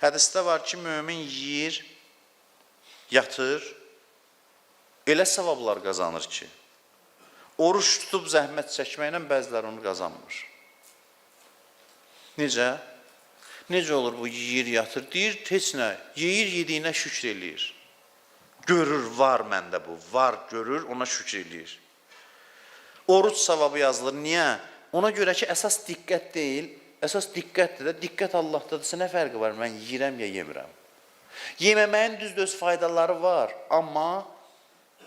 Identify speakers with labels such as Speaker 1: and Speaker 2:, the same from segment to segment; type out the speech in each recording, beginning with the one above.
Speaker 1: Hədisdə var ki, mömin yeyir, yatır, elə savablar qazanır ki, oruç tutub zəhmət çəkməklə bəziləri onu qazanmır. Necə? Necə olur bu yeyir, yatır? Deyir, heç nə, yeyir, yediyinə şükür eləyir. Görür, var məndə bu, var, görür, ona şükür eləyir. Oruç savabı yazılır. Niyə? Ona görə ki, əsas diqqət deyil, əsas diqqətdir də, diqqət Allahdadır. Nə fərqi var, mən yeyirəm ya yemirəm? Yeməməyin düzdür, öz faydaları var, amma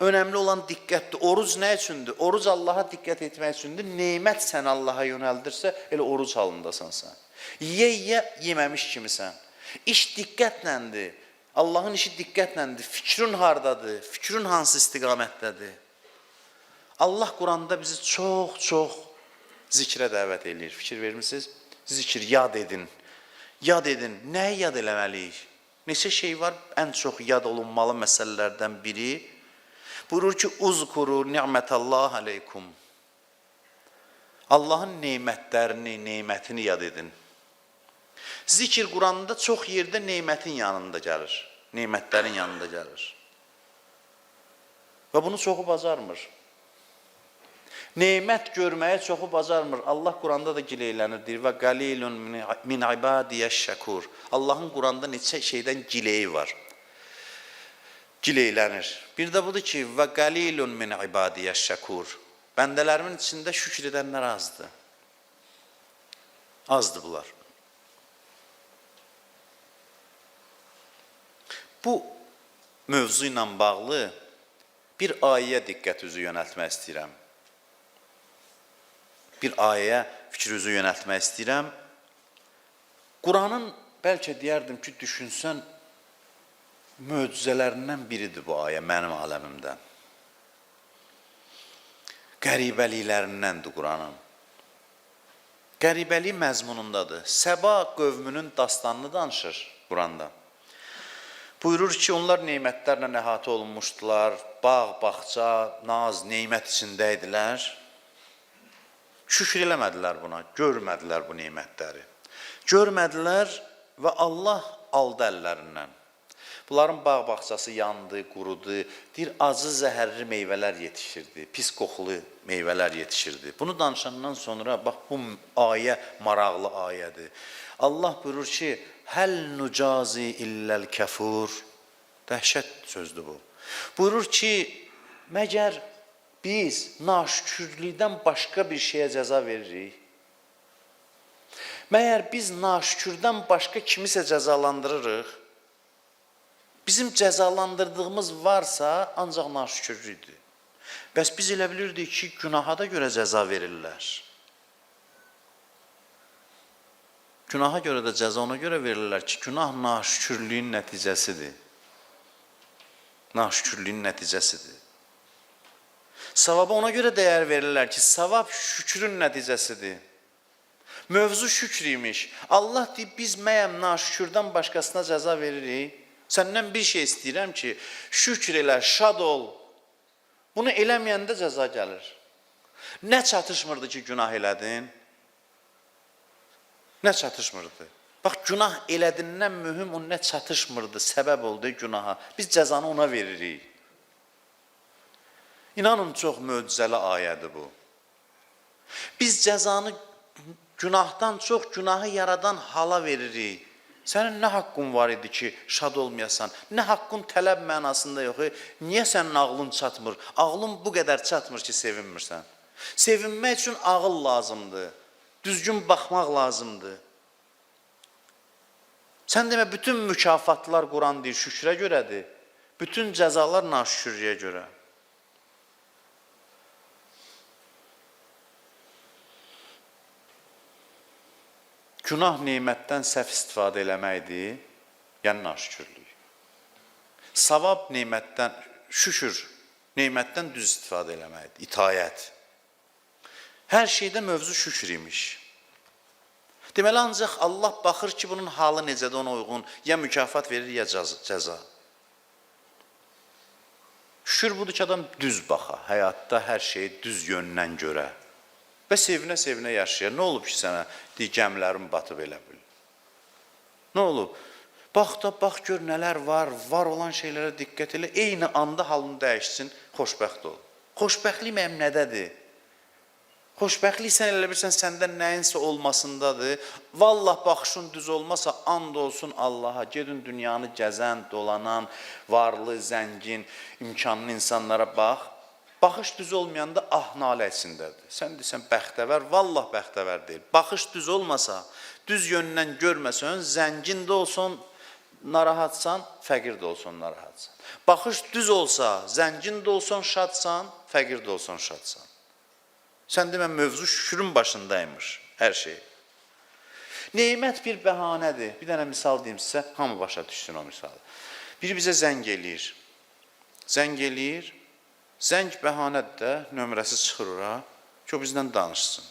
Speaker 1: önəmli olan diqqətdir. Oruc nə üçündür? Oruc Allaha diqqət etmək üçündür. Neymət sən Allaha yönəldirsə, elə oruc halındasan sən. Yeyə yeməmiş kimisən. İş diqqətləndir. Allahın işi diqqətləndir. Fikrin hardadır? Fikrin hansı istiqamətdədir? Allah Quranda bizi çox zikrə dəvət edir. Fikir vermişsiniz? Zikir, yad edin. Yad edin. Nəyi yad eləməliyik? Neçə şey var? Ən çox yad olunmalı məsələlərdən biri. Buyurur ki, uzkuru ni'mətallah aleykum. Allahın neymətlərini, neymətini yad edin. Zikir Quranda çox yerdə neymətin yanında gəlir. Neymətlərin yanında gəlir. Və bunu çoxu bacarmır. Neymət görməyə çoxu bacarmır. Allah Quranda da gileylənir, deyir. Və qalilun min ibadiyəş-şəkur. Allahın Quranda neçə şeydən gileyi var. Gileylənir. Bir də budur ki, və qalilun min ibadiyəş-şəkur. Bəndələrimin içində şükür edənlər azdır. Azdır bunlar. Bu mövzu ilə bağlı bir ayəyə diqqətinizi yönəltmək istəyirəm. Bir ayəyə fikrinizi yönəltmək istəyirəm. Quranın bəlkə deyərdim ki, düşünsən, möcüzələrindən biridir bu ayə mənim aləmimdən. Qəribəliklərindəndir Quranın. Qəribəlik məzmunundadır. Səba qövmünün dastanını danışır Quranda. Buyurur ki, onlar neymətlərlə əhatə olunmuşdular, bağ, bağça, naz, neymət içində idilər. Şükür eləmədilər buna, görmədilər bu neymətləri. Görmədilər və Allah aldı əllərindən. Bunların bağ bağçası yandı, qurudu, deyir, acı zəhərli meyvələr yetişirdi, pis qoxulu meyvələr yetişirdi. Bunu danışandan sonra, bax, bu ayə maraqlı ayədir. Allah buyurur ki, həl nucazi illəl kəfur, dəhşət sözdür bu. Buyurur ki, məgər biz naşükürlükdən başqa bir şeyə cəza veririk? Məyər biz naşükürdən başqa kimisə cəzalandırırıq? Bizim cəzalandırdığımız varsa ancaq naşükürlükdür. Bəs biz elə bilirdik ki, günaha da görə cəza verirlər. Günaha görə də cəza ona görə verirlər ki, günah naşükürlüyün nəticəsidir. Naşükürlüyün nəticəsidir. Savaba ona görə dəyər verirlər ki, savab şükrün nəticəsidir. Mövzu şükr imiş. Allah deyib, biz məyəm naşükürdən başqasına cəza veririk. Səndən bir şey istəyirəm ki, şükr elə, şad ol. Bunu eləməyəndə cəza gəlir. Nə çatışmırdı ki, günah elədin? Nə çatışmırdı? Bax, günah elədindən mühüm o nə çatışmırdı, səbəb oldu günaha. Biz cəzanı ona veririk. İnanın, çox möcüzəli ayədir bu. Biz cəzanı günahdan çox günahı yaradan hala veririk. Sənin nə haqqın var idi ki, şad olmayasan? Nə haqqın tələb mənasında yox? Niyə sənin ağlın çatmır? Ağlın bu qədər çatmır ki, sevinmirsən. Sevinmək üçün ağıl lazımdır. Düzgün baxmaq lazımdır. Sən demə, bütün mükafatlar Quran deyir, şükrə görədir. Bütün cəzalar naşükürlüyə görə. Günah neymətdən səhv istifadə eləməkdir, yəni naşükürlük. Savab neymətdən, şükür neymətdən düz istifadə eləməkdir, itayət. Hər şeydə mövzu şükür imiş. Deməli, ancaq Allah baxır ki, bunun halı necədə ona uyğun, ya mükafat verir, ya cəza. Şükür budur ki, adam düz baxa, həyatda hər şeyi düz yöndən görə. Və sevinə-sevinə yaşayır. Nə olub ki, sənə gəmilərin batıb elə bil? Nə olub? Bax da, bax gör nələr var, var olan şeylərə diqqət elə, eyni anda halını dəyişsin, xoşbəxt ol. Xoşbəxtlik mənim nədədir? Xoşbəxtlik sən elə bilirsən, səndə nəyinsə olmasındadır. Vallah baxışın düz olmasa, and olsun Allaha, gedin dünyanı gəzən, dolanan, varlı, zəngin, imkanlı insanlara bax. Baxış düz olmayanda nalə içindədir. Sən desən, bəxtəvər, vallah bəxtəvər deyil. Baxış düz olmasa, düz yöndən görməsən, zəngin də olsun, narahatsan, fəqir də olsun, narahatsan. Baxış düz olsa, zəngin də olsun, şadsan, fəqir də olsun, şadsan. Sən demə, mövzu şükrün başındaymış, hər şey. Neymət bir bəhanədir. Bir dənə misal deyim sizə, hamı başa düşsün o misalı. Biri bizə zəng eləyir. Zəng eləyir. Zəng bəhanədir də, nömrəsi çıxır ora, ki o bizdən danışsın.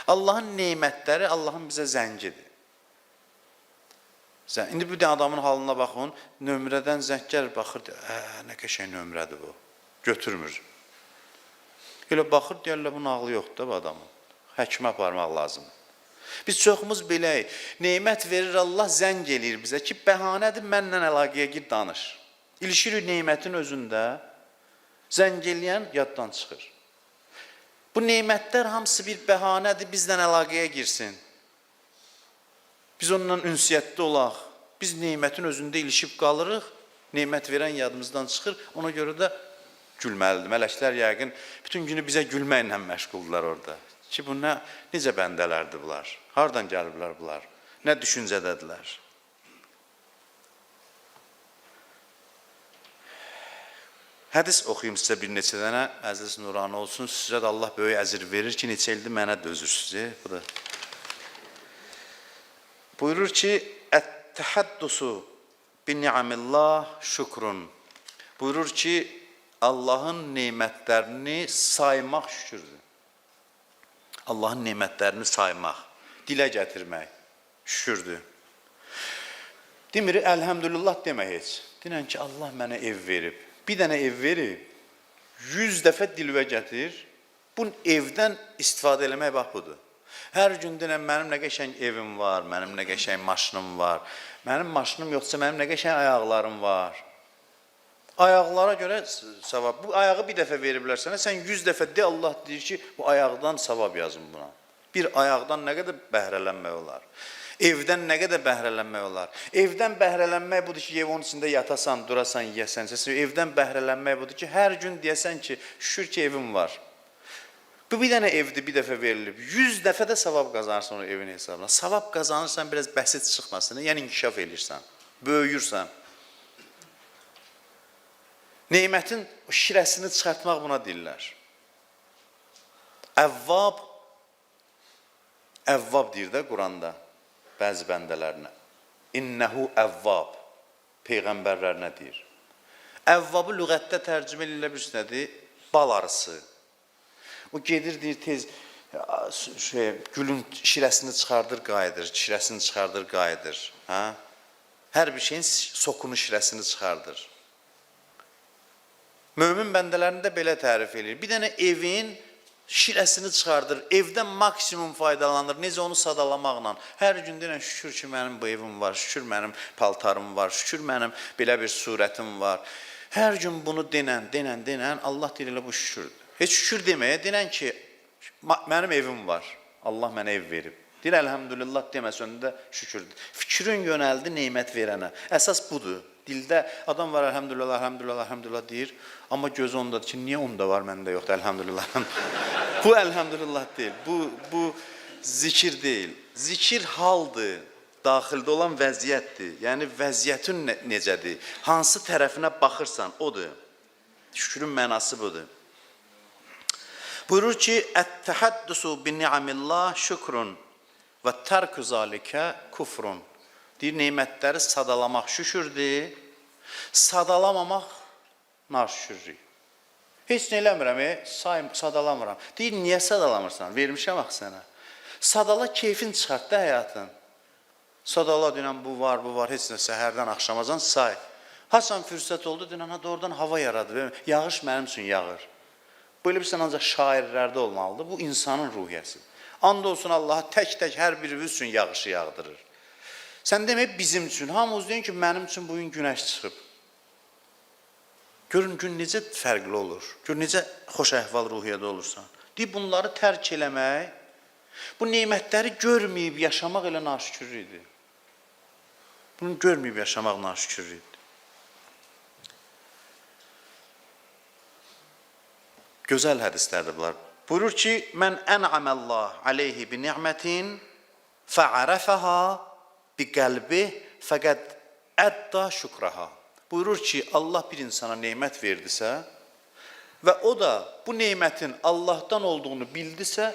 Speaker 1: Allahın neymətləri, Allahın bizə zəngidir. İndi bir də adamın halına baxın, nömrədən zəng gəlir, baxır, nə qəşəng nömrədir bu, götürmür. Elə baxır, deyərlər, bunun ağlı yoxdur da bu adamın, həkimə aparmaq lazımdır. Biz çoxumuz beləyik, neymət verir Allah, zəng eləyir bizə ki, bəhanədir, mənlə əlaqəyə gir, danış. İlişirik neymətin özündə, zəng eləyən yaddan çıxır. Bu neymətlər hamısı bir bəhanədir, bizdən əlaqəyə girsin. Biz onunla ünsiyyətdə olaq. Biz neymətin özündə ilişib qalırıq, neymət verən yadımızdan çıxır, ona görə də gülməlidir. Mələklər yəqin bütün günü bizə gülməklə məşğuldular orada. Ki, bu necə bəndələrdir bunlar? Hardan gəliblər bunlar? Nə düşüncədədirlər? Hədis oxuyum sizə bir neçə dənə, əziz nurani olsun, sizə də Allah böyük əzir verir ki, neçə ildir mənə dözürsünüz. Budur. Buyurur ki, Ət-təhəddusu bin-ni'amillah şükrun. Buyurur ki, Allahın neymətlərini saymaq şükürdür. Allahın neymətlərini saymaq, dilə gətirmək şükürdür. Demir, əlhəmdülillah demək heç. Dinən ki, Allah mənə ev verib. Bir dənə ev verib, 100 dəfə dilvə gətir, bu evdən istifadə eləmək bax budur. Hər gün denən, mənim nə qəşəng evim var, mənim nə qəşəng maşınım var, mənim maşınım yoxsa mənim nə qəşəng ayaqlarım var. Ayaqlara görə savab, bu ayağı bir dəfə veriblər sənə, sən 100 dəfə de, Allah deyir ki, bu ayaqdan savab yazın buna. Bir ayaqdan nə qədər bəhrələnmək olar. Evdən nə qədər bəhrələnmək olar? Evdən bəhrələnmək budur ki, evin içində yatasan, durasan, yiyəsən. Evdən bəhrələnmək budur ki, hər gün deyəsən ki, şükür ki, evim var. Bu bir dənə evdir, bir dəfə verilib. 100 dəfə də savab qazanırsan o evin hesabına. Savab qazanırsan, biraz bəsit çıxmasını, yəni inkişaf edirsən, böyüyürsən. Neymətin şirəsini çıxartmaq buna deyirlər. Əvvab deyir də Quranda. Bəzi bəndələrinə. İnnəhu əvvab. Peyğəmbərlərinə deyir. Əvvabı lüğətdə tərcümə edilə bilsinədir, bal arısı. O gedir, deyir, tez gülün şirəsini çıxardır, qayıdır, şirəsini çıxardır, qayıdır. Hər bir şeyin sokunu, şirəsini çıxardır. Mömin bəndələrində belə tərif edir. Bir dənə evin şirəsini çıxardır, evdən maksimum faydalanır, necə onu sadalamaqla. Hər gün deyən, şükür ki, mənim bu evim var, şükür mənim paltarım var, şükür mənim belə bir surətim var. Hər gün bunu denən, Allah deyir, elə bu şükürdür. Heç şükür deməyə, denən ki, mənim evim var, Allah mənə ev verib. Deyir, əlhəmdülillah deməsən də şükürdür. Fikrin yönəldi neymət verənə. Əsas budur. Dildə adam var, əlhəmdülillah, əlhəmdülillah, əlhəmdülillah deyir, amma gözü ondadır ki, niyə onda var, məndə yoxdur, əlhəmdülillah. Bu əlhəmdülillah deyil, bu zikir deyil. Zikir haldır, daxildə olan vəziyyətdir. Yəni, vəziyyətin necədir? Hansı tərəfinə baxırsan, odur. Şükrün mənası budur. Buyurur ki, Ət-təhəddusu bin-ni'amillah şükrun və tərkü zalikə kufrun. Deyir, neymətləri sadalamaq şükürdür, sadalamamaq naşükürlük. Heç nə eləmirəm, sadalamıram. Deyir, niyə sadalamırsan? Vermişəm axı sənə. Sadala keyfin çıxart da həyatın. Sadala deyən, bu var, heç nə səhərdən axşamacan say. Hasan fürsət oldu, deyən, doğrudan hava yaradı, yağış mənim üçün yağır. Böyle bir sən ancaq şairlərdə olmalıdır, bu insanın ruhiyyəsi. And olsun Allaha tək-tək hər biri üçün yağışı yağdırır. Sən demə bizim üçün. Hamımız deyin ki, mənim üçün bugün günəş çıxıb. Görün gün necə fərqli olur. Görün necə xoş əhval ruhiyyədə olursan. Deyib bunları tərk eləmək, bu nemətləri görməyib yaşamaq elə naşükürlükdür. Bunu görməyib yaşamaq naşükürlükdür. Gözəl hədislərdir bunlar. Buyurur ki, mən ən'aməllah aleyhi bi ni'mətin fə'ərəfəha bi qəlbi fəqəd ədda şükraha. Buyurur ki, Allah bir insana nemət verdisə və o da bu nemətin Allahdan olduğunu bildisə,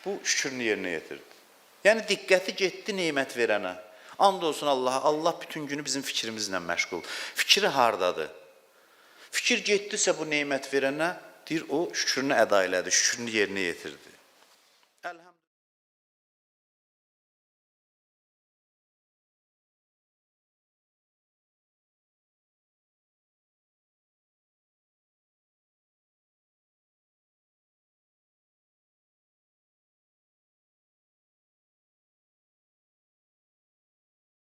Speaker 1: bu şükürünü yerinə yetirdi. Yəni, diqqəti getdi nemət verənə. And olsun Allaha, Allah bütün günü bizim fikrimizlə məşğul. Fikri hardadır? Fikir getdisə bu nemət verənə, deyir, o şükürünü əda elədi, şükürünü yerinə yetirdi.